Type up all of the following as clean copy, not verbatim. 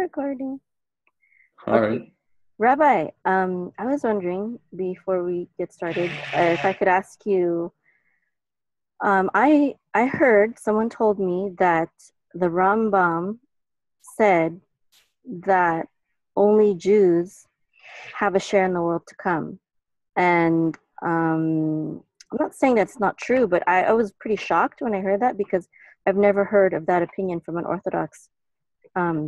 recording. All Okay. right. Rabbi, I was wondering before we get started, if I could ask you, I heard someone told me that the Rambam said that only Jews have a share in the world to come. And I'm not saying that's not true, but I was pretty shocked when I heard that because I've never heard of that opinion from an Orthodox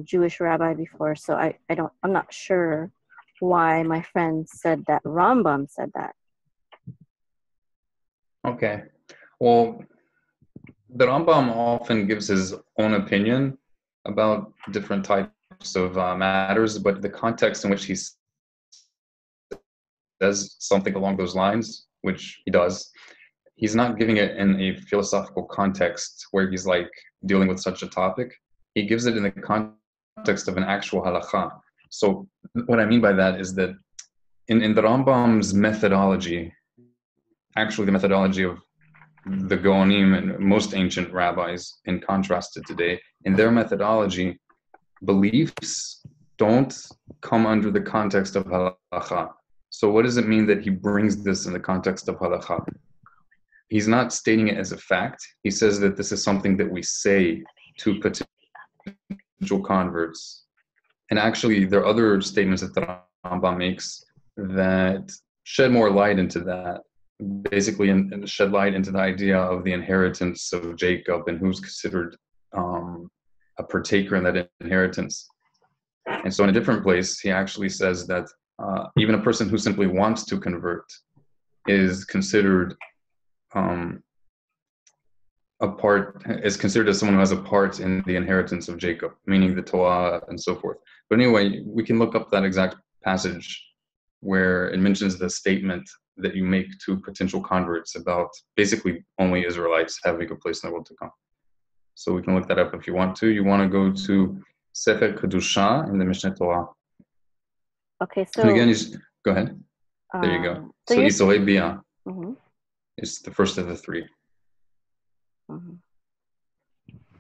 Jewish rabbi before. So I'm not sure why my friend said that. Rambam said that. Okay. Well, the Rambam often gives his own opinion about different types of matters, but the context in which he says something along those lines, which he does, he's not giving it in a philosophical context where he's like dealing with such a topic. He gives it in the context of an actual halakha. So what I mean by that is that in the Rambam's methodology, actually the methodology of the Gaonim and most ancient rabbis, in contrast to today, in their methodology, beliefs don't come under the context of halakha. So what does it mean that he brings this in the context of halakha? He's not stating it as a fact. He says that this is something that we say to potential converts. And actually, there are other statements that the Rambam makes that shed more light into that. Basically, and shed light into the idea of the inheritance of Jacob and who's considered a partaker in that inheritance. And so in a different place, he actually says that even a person who simply wants to convert is considered is considered as someone who has a part in the inheritance of Jacob, meaning the Torah and so forth. But anyway, we can look up that exact passage where it mentions the statement that you make to potential converts about basically only Israelites having a place in the world to come. So we can look that up if you want to. You want to go to Sefer Kedusha in the Mishneh Torah. Okay, so... And again, go ahead. There you go. So Isorei Bia is the first of the three. Mm-hmm.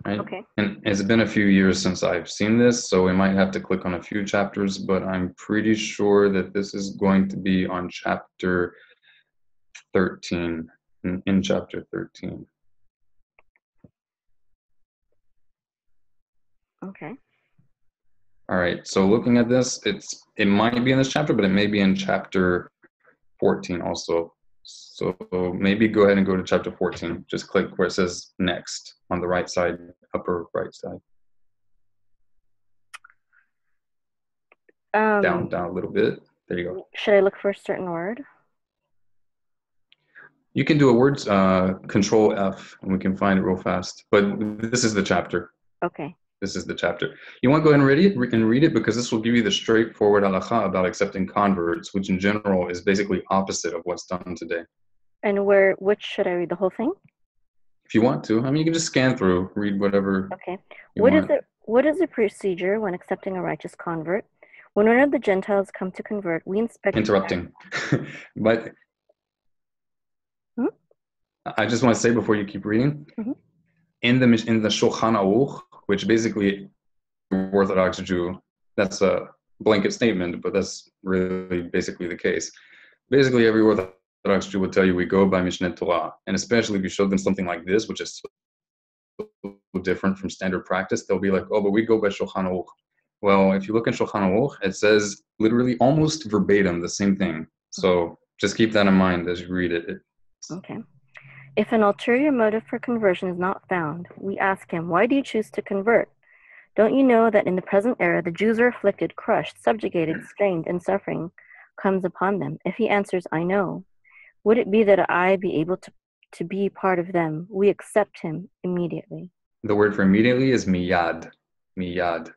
Right? Okay. And it's been a few years since I've seen this, so we might have to click on a few chapters, but I'm pretty sure that this is going to be on chapter 13, in chapter 13. Okay. All right, so looking at this, it might be in this chapter, but it may be in chapter 14 also. So maybe go ahead and go to chapter 14. Just click where it says next on the right side, upper right side. Down a little bit. There you go. Should I look for a certain word? You can do a words control F and we can find it real fast. But this is the chapter. Okay. This is the chapter. You want to go ahead and read it because this will give you the straightforward halakha about accepting converts, which in general is basically opposite of what's done today. And which should I read? The whole thing? If you want to. I mean, you can just scan through, read whatever. Okay. What is the procedure when accepting a righteous convert? When one of the Gentiles come to convert, we inspect... Interrupting. But I just want to say before you keep reading, in the Shulchan Aruch, which basically Orthodox Jew, that's a blanket statement, but that's really basically the case. Basically, every Orthodox Jew will tell you we go by Mishneh Torah, and especially if you show them something like this, which is so different from standard practice, they'll be like, oh, but we go by Shulchan Aruch. Well, if you look in Shulchan Aruch, it says literally almost verbatim the same thing. So just keep that in mind as you read it. Okay. If an ulterior motive for conversion is not found, we ask him, why do you choose to convert? Don't you know that in the present era, the Jews are afflicted, crushed, subjugated, strained, and suffering comes upon them? If he answers, I know, would it be that I be able to be part of them? We accept him immediately. The word for immediately is miyad. Miyad.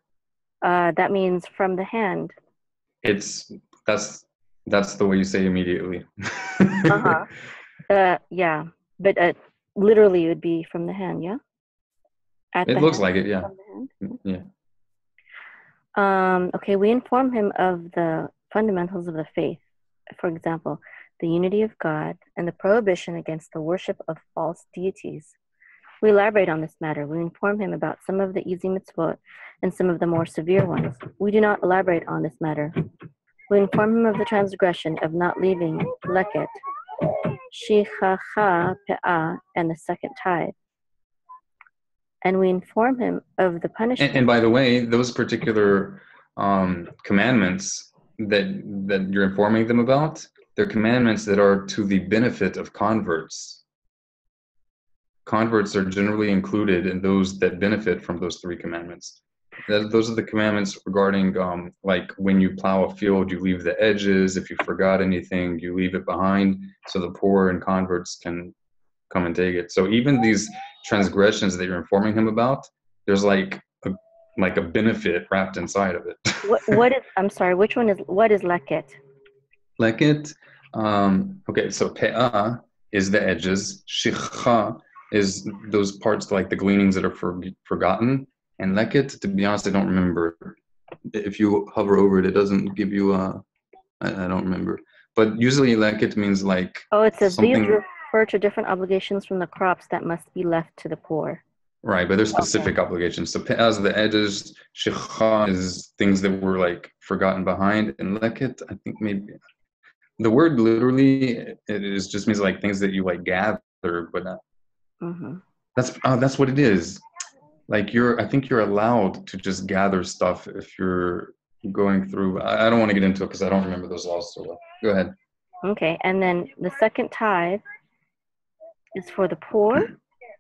That means from the hand. That's the way you say immediately. Yeah, but literally it would be from the hand, yeah? It looks like it, yeah. Yeah. Okay, we inform him of the fundamentals of the faith. For example, the unity of God and the prohibition against the worship of false deities. We elaborate on this matter. We inform him about some of the easy mitzvot and some of the more severe ones. We do not elaborate on this matter. We inform him of the transgression of not leaving leket, shichacha pe'ah, and the second tithe. And we inform him of the punishment. And by the way, those particular commandments that you're informing them about, they're commandments that are to the benefit of converts. Converts are generally included in those that benefit from those three commandments. Those are the commandments regarding like when you plow a field, you leave the edges. If you forgot anything, you leave it behind so the poor and converts can come and take it. So even these transgressions that you're informing him about, there's like a benefit wrapped inside of it. What is, I'm sorry, what is leket? Leket, okay, so pe'ah is the edges. Shicha is those parts like the gleanings that are forgotten. And leket, to be honest, I don't remember. If you hover over it, it doesn't give you I don't remember. But usually leket means like it says something. These refer to different obligations from the crops that must be left to the poor. Right, but there's specific obligations. So pe'ah is the edges, shicha is things that were like forgotten behind, and leket, I think maybe the word literally just means like things that you like gather, but not. Mm-hmm. That's what it is. Like I think you're allowed to just gather stuff if you're going through. I don't want to get into it because I don't remember those laws so well. Go ahead. Okay, and then the second tithe is for the poor.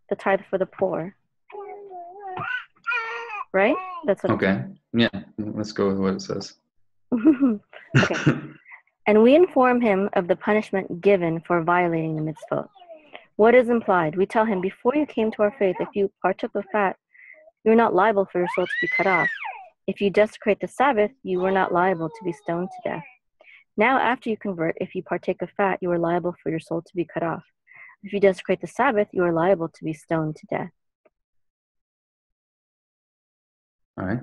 The tithe for the poor. Right? That's what. Okay. Yeah. Let's go with what it says. Okay. And we inform him of the punishment given for violating the mitzvot. What is implied? We tell him, before you came to our faith, if you partook of fat, you are not liable for your soul to be cut off. If you desecrate the Sabbath, you were not liable to be stoned to death. Now, after you convert, if you partake of fat, you are liable for your soul to be cut off. If you desecrate the Sabbath, you are liable to be stoned to death. All right.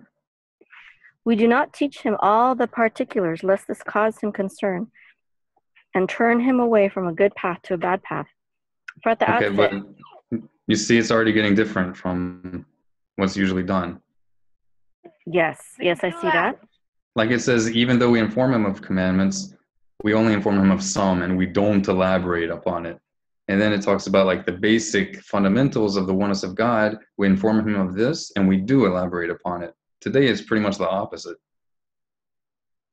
We do not teach him all the particulars, lest this cause him concern and turn him away from a good path to a bad path. For at the outset, but you see it's already getting different from what's usually done. Yes, I see that. Like it says, even though we inform him of commandments, we only inform him of some, and we don't elaborate upon it. And then it talks about like the basic fundamentals of the oneness of God. We inform him of this, and we do elaborate upon it. Today is pretty much the opposite.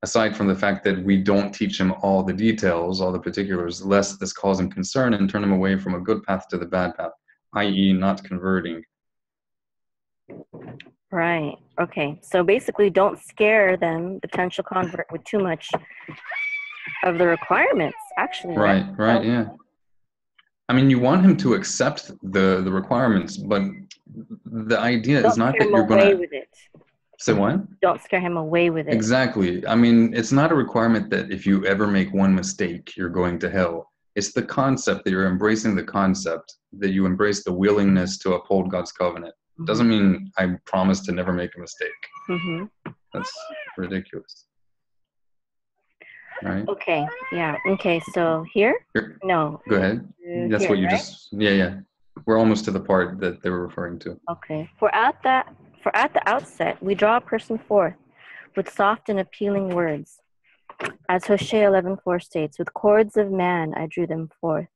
Aside from the fact that we don't teach him all the details, all the particulars, lest this cause him concern and turn him away from a good path to the bad path, i.e. not converting. Right. Okay. So basically, don't scare them, potential convert, with too much of the requirements, actually. Right, yeah. I mean, you want him to accept the requirements, but the idea is not that you're going to... with it. Say what? Don't scare him away with it. Exactly. I mean, it's not a requirement that if you ever make one mistake, you're going to hell. It's the concept that you're embracing the concept, that you embrace the willingness to uphold God's covenant. Mm-hmm. Doesn't mean I promise to never make a mistake. Mm-hmm. That's ridiculous. Right? Okay. Yeah. Okay. So here? No. Go ahead. That's here, what you right? Just... Yeah. We're almost to the part that they were referring to. Okay. For at the outset, we draw a person forth with soft and appealing words. As Hosea 11:4 states, with cords of man I drew them forth,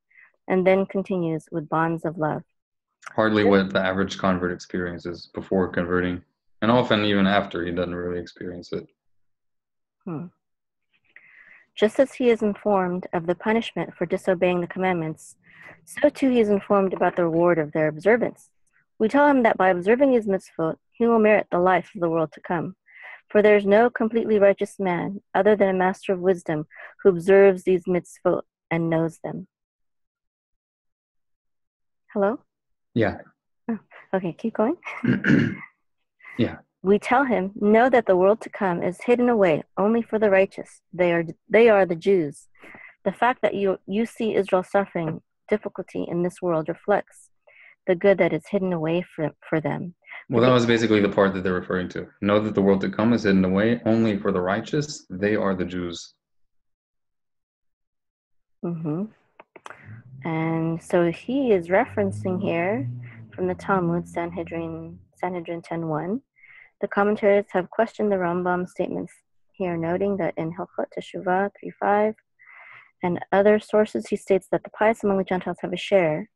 and then continues with bonds of love. Hardly what the average convert experiences before converting, and often even after, he doesn't really experience it. Just as he is informed of the punishment for disobeying the commandments, so too he is informed about the reward of their observance. We tell him that by observing his mitzvot, he will merit the life of the world to come. For there is no completely righteous man, other than a master of wisdom, who observes these mitzvot and knows them. Hello? Yeah. Oh, okay, keep going. Yeah. We tell him, know that the world to come is hidden away only for the righteous. They are the Jews. The fact that you see Israel suffering difficulty in this world reflects the good that is hidden away for them. Well, that was basically the part that they're referring to. Know that the world to come is hidden away only for the righteous. They are the Jews. Mm-hmm. And so he is referencing here from the Talmud, Sanhedrin 10:1. The commentators have questioned the Rambam statements here, noting that in Hilchot Teshuvah 3:5 and other sources, he states that the pious among the Gentiles have a share.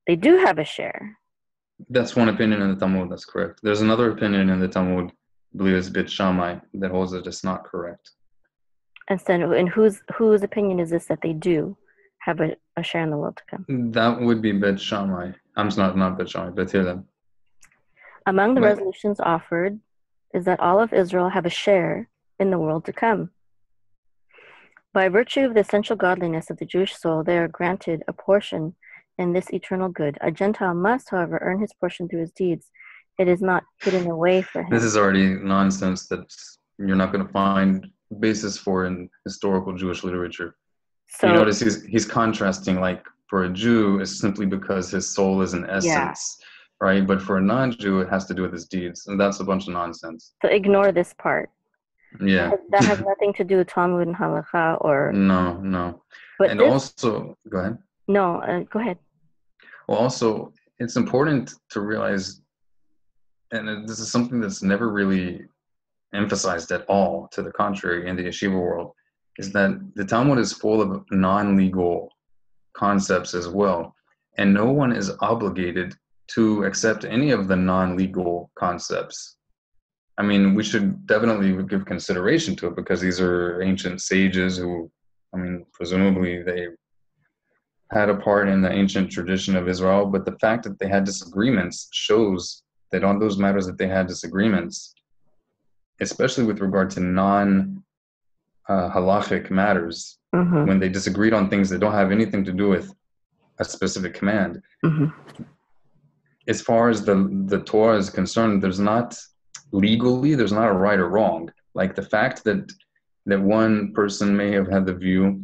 They do have a share. That's one opinion in the Talmud, that's correct. There's another opinion in the Talmud, I believe it's Beit Shammai, that holds that it's not correct. And whose opinion is this that they do have a share in the world to come? That would be Beit Shammai. I'm not Beit Shammai, Beit Hillel. Among the resolutions offered is that all of Israel have a share in the world to come. By virtue of the essential godliness of the Jewish soul, they are granted a portion in this eternal good. A Gentile must, however, earn his portion through his deeds. It is not hidden away for him. This is already nonsense that you're not going to find basis for in historical Jewish literature. So, you notice he's contrasting, like, for a Jew, it's simply because his soul is an essence, right? But for a non-Jew, it has to do with his deeds, and that's a bunch of nonsense. So ignore this part. Yeah. That has nothing to do with Talmud and Halakha or... No. But and also, go ahead. No, go ahead. Well, also, it's important to realize, and this is something that's never really emphasized at all, to the contrary, in the yeshiva world, is that the Talmud is full of non-legal concepts as well. And no one is obligated to accept any of the non-legal concepts. I mean, we should definitely give consideration to it because these are ancient sages who, I mean, presumably they had a part in the ancient tradition of Israel, but the fact that they had disagreements shows that on those matters that they had disagreements, especially with regard to non-halachic matters, when they disagreed on things that don't have anything to do with a specific command. As far as the Torah is concerned, there's not a right or wrong. Like the fact that one person may have had the view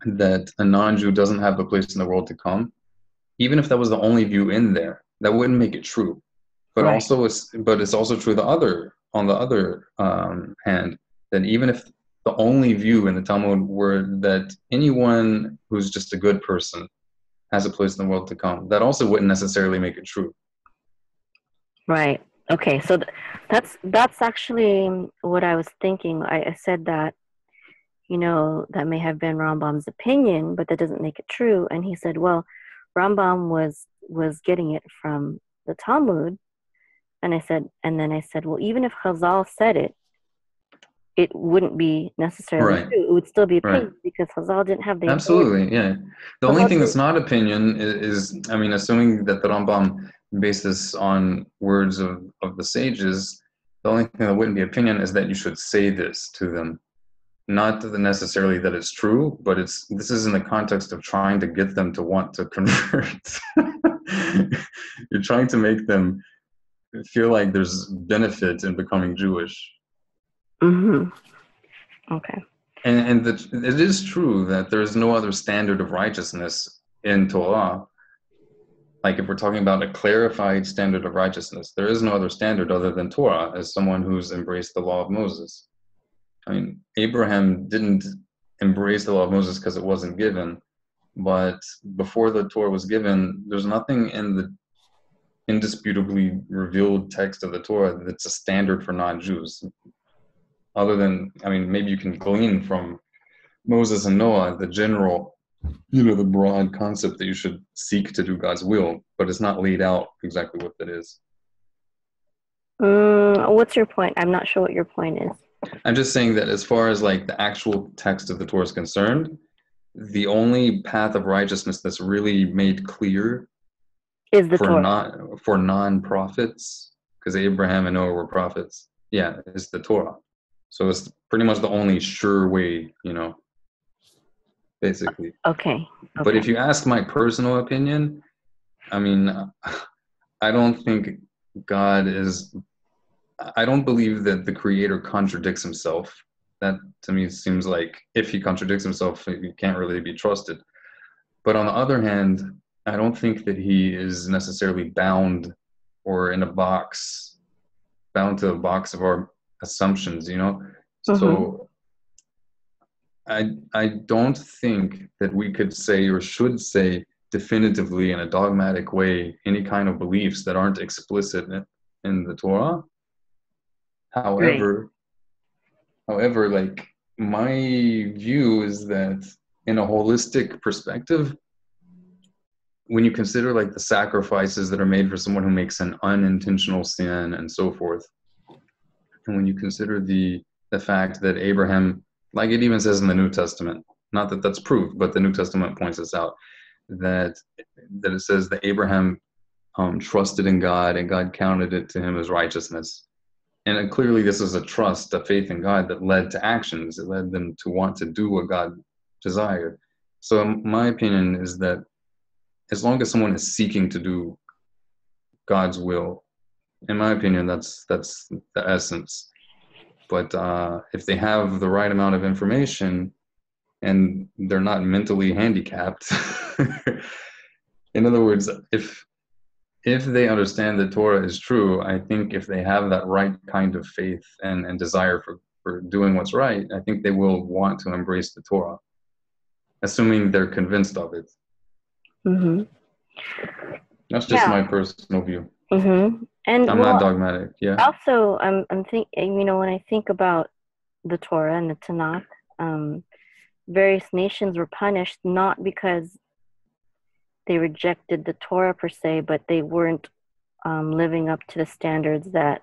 that a non-Jew doesn't have a place in the world to come, even if that was the only view in there, that wouldn't make it true. But right. It's also true on the other hand, that even if the only view in the Talmud were that anyone who's just a good person has a place in the world to come, that also wouldn't necessarily make it true. Right. Okay. So that's actually what I was thinking. I said that, that may have been Rambam's opinion, but that doesn't make it true. And he said, well, Rambam was getting it from the Talmud. And then I said, well, even if Chazal said it, it wouldn't be necessarily true. It would still be opinion because Chazal didn't have the Absolutely, authority. yeah. The only thing that's not opinion is, I mean, assuming that the Rambam based this on words of the sages, the only thing that wouldn't be opinion is that you should say this to them. Not necessarily that it's true, but this is in the context of trying to get them to want to convert. You're trying to make them feel like there's benefit in becoming Jewish. Okay. And it is true that there is no other standard of righteousness in Torah. Like if we're talking about a clarified standard of righteousness, there is no other standard other than Torah as someone who's embraced the law of Moses. I mean, Abraham didn't embrace the law of Moses because it wasn't given, but before the Torah was given, there's nothing in the indisputably revealed text of the Torah that's a standard for non-Jews. Other than, I mean, maybe you can glean from Moses and Noah the general, the broad concept that you should seek to do God's will, but it's not laid out exactly what that is. What's your point? I'm not sure what your point is. I'm just saying that as far as like the actual text of the Torah is concerned, the only path of righteousness that's really made clear is the Torah. For non-prophets, because Abraham and Noah were prophets, is the Torah. So it's pretty much the only sure way, basically. Okay. But if you ask my personal opinion, I mean, I don't think I don't believe that the Creator contradicts himself. That to me seems like if he contradicts himself, he can't really be trusted. But on the other hand, I don't think that he is necessarily bound or in a box, bound to a box of our assumptions, So I don't think that we could say or should say definitively in a dogmatic way any kind of beliefs that aren't explicit in the Torah. Right. However, like, my view is that in a holistic perspective, when you consider like the sacrifices that are made for someone who makes an unintentional sin and so forth, and when you consider the fact that Abraham, like it even says in the New Testament, not that that's proof, but the New Testament points this out, that it says that Abraham trusted in God and God counted it to him as righteousness. And clearly this is a trust, a faith in God that led to actions. It led them to want to do what God desired. So my opinion is that as long as someone is seeking to do God's will, in my opinion, that's the essence. But if they have the right amount of information and they're not mentally handicapped, in other words, if they understand that Torah is true, I think if they have that right kind of faith and desire for doing what's right, I think they will want to embrace the Torah, assuming they're convinced of it. Mm-hmm. That's just my personal view. Mm-hmm. And I'm not dogmatic. Yeah. Also, I'm thinking, when I think about the Torah and the Tanakh, various nations were punished not because they rejected the Torah per se, but they weren't living up to the standards that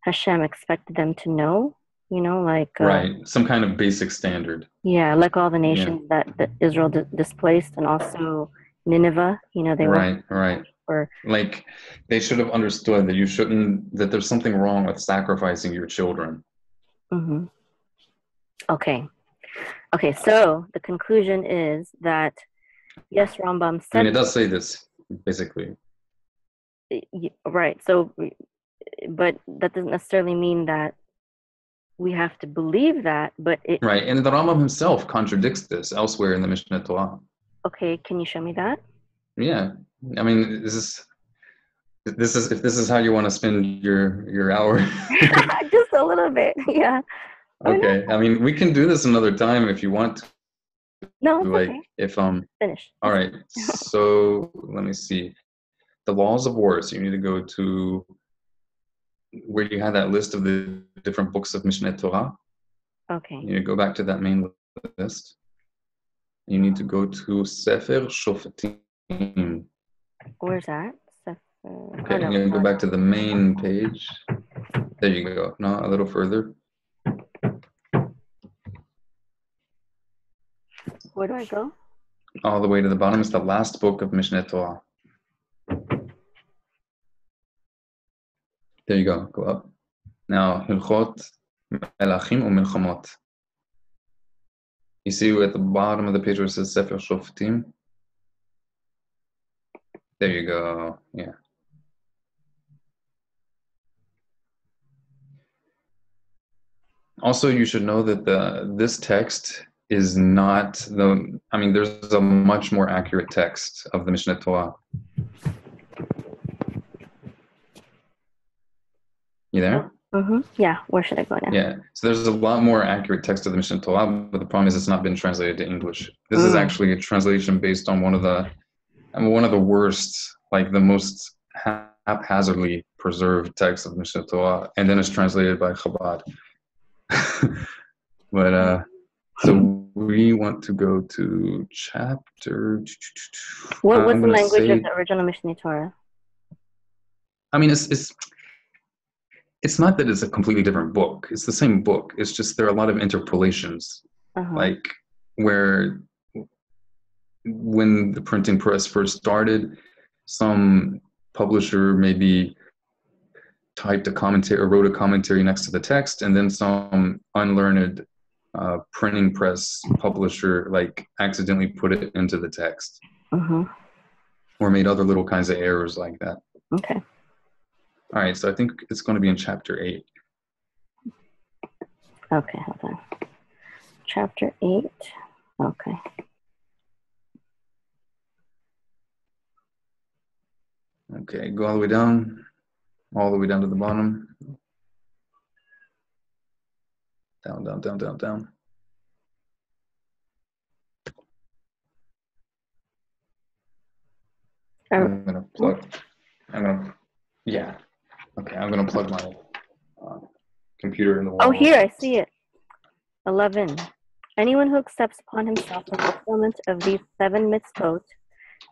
Hashem expected them to know. Right, some kind of basic standard. Yeah, like all the nations that Israel displaced, and also Nineveh. They right. Or like they should have understood that there's something wrong with sacrificing your children. Mm-hmm. Okay, so the conclusion is that yes, Rambam said. It does say this basically. Right. So, but that doesn't necessarily mean that we have to believe that. But right, and the Rambam himself contradicts this elsewhere in the Mishneh Torah. Okay, can you show me that? Yeah, I mean, this is if this is how you want to spend your hour. Just a little bit, yeah. Okay, I mean, we can do this another time if you want to. No, it's like okay. if Finish. All right, so let me see. The laws of war. So you need to go to where you had that list of the different books of Mishneh Torah. Okay. You need to go back to that main list. You need to go to Sefer Shoftim. Where's that? Okay, you need to go back to the main page. There you go. No, a little further. Where do I go? All the way to the bottom. It's the last book of Mishneh Torah. There you go. Go up. Now, Hilchot Melachim u'Milchamot. You see at the bottom of the page where it says Sefer Shoftim? There you go. Yeah. Also, you should know that this text is not there's a much more accurate text of the Mishneh Torah. You there? Mm-hmm. Yeah, where should I go now? Yeah, so there's a lot more accurate text of the Mishneh Torah, but the problem is it's not been translated to English. This is actually a translation based on one of the worst, like the most haphazardly preserved texts of Mishneh Torah, and then it's translated by Chabad. But so we want to go to chapter. What was the language of the original Mishneh Torah? I mean, it's not that it's a completely different book. It's the same book. It's just there are a lot of interpolations, like where when the printing press first started, some publisher maybe typed a commentary or wrote a commentary next to the text, and then some unlearned printing press publisher like accidentally put it into the text, or made other little kinds of errors like that. Okay. All right, so I think it's going to be in chapter 8. Okay, hold on. Chapter 8. Okay. Okay, go all the way down to the bottom. Down. I'm gonna plug. I'm gonna. Yeah. Okay. I'm gonna plug my computer in the wall. Oh, here I see it. 11. Anyone who accepts upon himself the fulfillment of these 7 mitzvot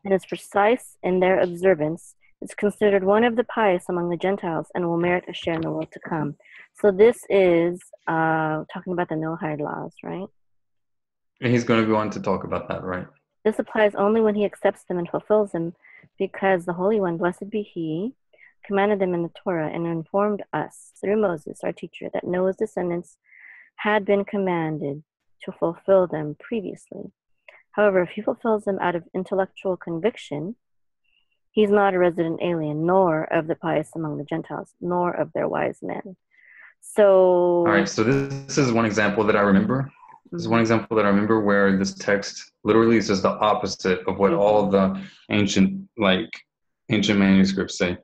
and is precise in their observance is considered one of the pious among the Gentiles and will merit a share in the world to come. So this is talking about the Noahide laws, right? And he's going to go on to talk about that, right? This applies only when he accepts them and fulfills them, because the Holy One, blessed be He, commanded them in the Torah and informed us through Moses, our teacher, that Noah's descendants had been commanded to fulfill them previously. However, if he fulfills them out of intellectual conviction, he's not a resident alien, nor of the pious among the Gentiles, nor of their wise men. So, all right. So this is one example that I remember. This is one example that I remember where this text literally says the opposite of what all the ancient manuscripts say,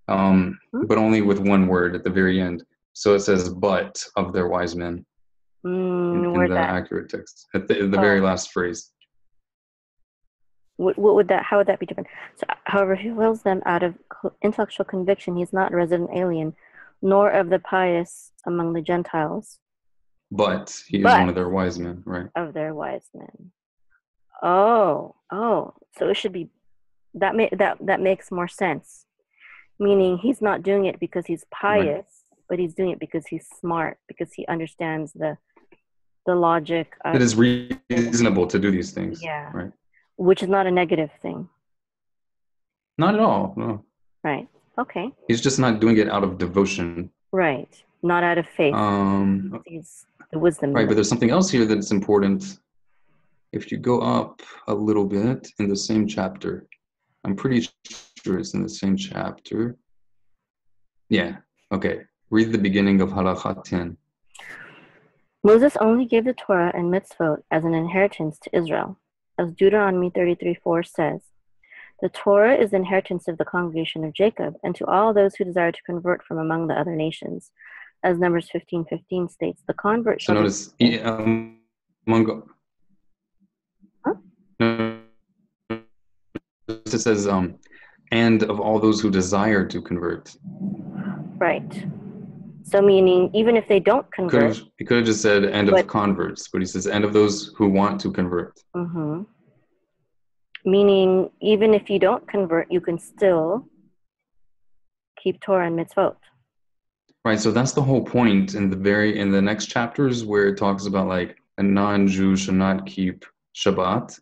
but only with one word at the very end. So it says, "But of their wise men." In the accurate text, at the very last phrase. What would that? How would that be different? So, however, if he wills them out of intellectual conviction, he's not a resident alien, nor of the pious among the Gentiles. But he is one of their wise men, right? Of their wise men. Oh. So it should be that. That makes more sense. Meaning, he's not doing it because he's pious, but he's doing it because he's smart, because he understands the logic. It is reasonable to do these things. Yeah. Right. Which is not a negative thing. Not at all. No. Right. Okay. He's just not doing it out of devotion. Right. Not out of faith. He's the wisdom. Right, but there's something else here that's important. If you go up a little bit in the same chapter, I'm pretty sure it's in the same chapter. Yeah. Okay. Read the beginning of Halakha 10. Moses only gave the Torah and mitzvot as an inheritance to Israel. As Deuteronomy 33:4 says, the Torah is the inheritance of the congregation of Jacob, and to all those who desire to convert from among the other nations. As Numbers 15:15 states, the convert shall notice, among... Huh? It says, and of all those who desire to convert. Right. So meaning, even if they don't convert. He could have just said, and of converts, but he says, and of those who want to convert. Mm-hmm. Meaning, even if you don't convert, you can still keep Torah and mitzvot. Right, so that's the whole point in the next chapters where it talks about like a non-Jew should not keep Shabbat.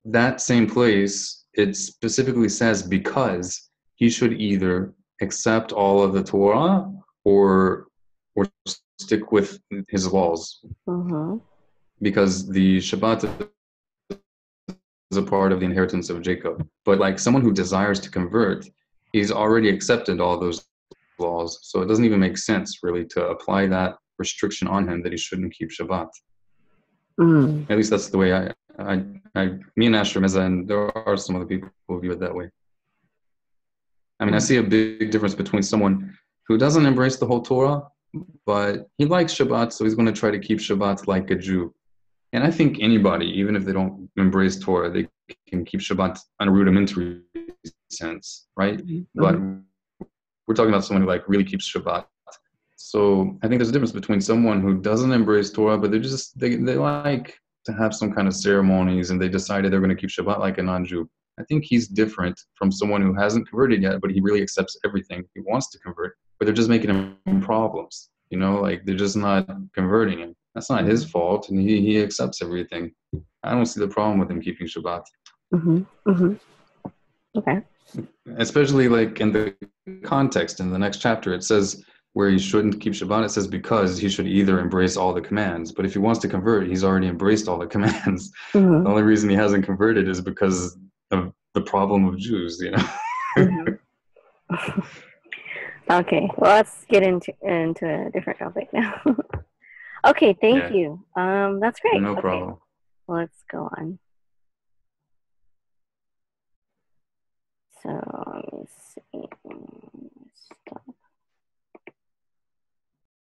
That same place, it specifically says because he should either accept all of the Torah or stick with his laws. Mm-hmm. Because the Shabbat is a part of the inheritance of Jacob. But like someone who desires to convert, he's already accepted all those laws. So it doesn't even make sense really to apply that restriction on him that he shouldn't keep Shabbat. At least that's the way me and Asher Meza, and there are some other people who view it that way. I mean, I see a big difference between someone who doesn't embrace the whole Torah, but he likes Shabbat, so he's going to try to keep Shabbat like a Jew. And I think anybody, even if they don't embrace Torah, they can keep Shabbat on a rudimentary sense, right? Mm-hmm. But we're talking about someone who like really keeps Shabbat. So I think there's a difference between someone who doesn't embrace Torah, but they like to have some kind of ceremonies and they decided they're going to keep Shabbat like a non-Jew. I think he's different from someone who hasn't converted yet, but he really accepts everything. He wants to convert, but they're just making him problems. You know, like they're just not converting him. That's not his fault, and he accepts everything. I don't see the problem with him keeping Shabbat. Mm-hmm. Mm-hmm. Okay. Especially like in the context in the next chapter, it says where he shouldn't keep Shabbat, it says because he should either embrace all the commands. But if he wants to convert, he's already embraced all the commands. Mm-hmm. The only reason he hasn't converted is because of the problem of Jews, you know. Mm-hmm. Okay, well, let's get into a different topic now. Okay, thank you. That's great. No problem. Well, let's go on. So let me see.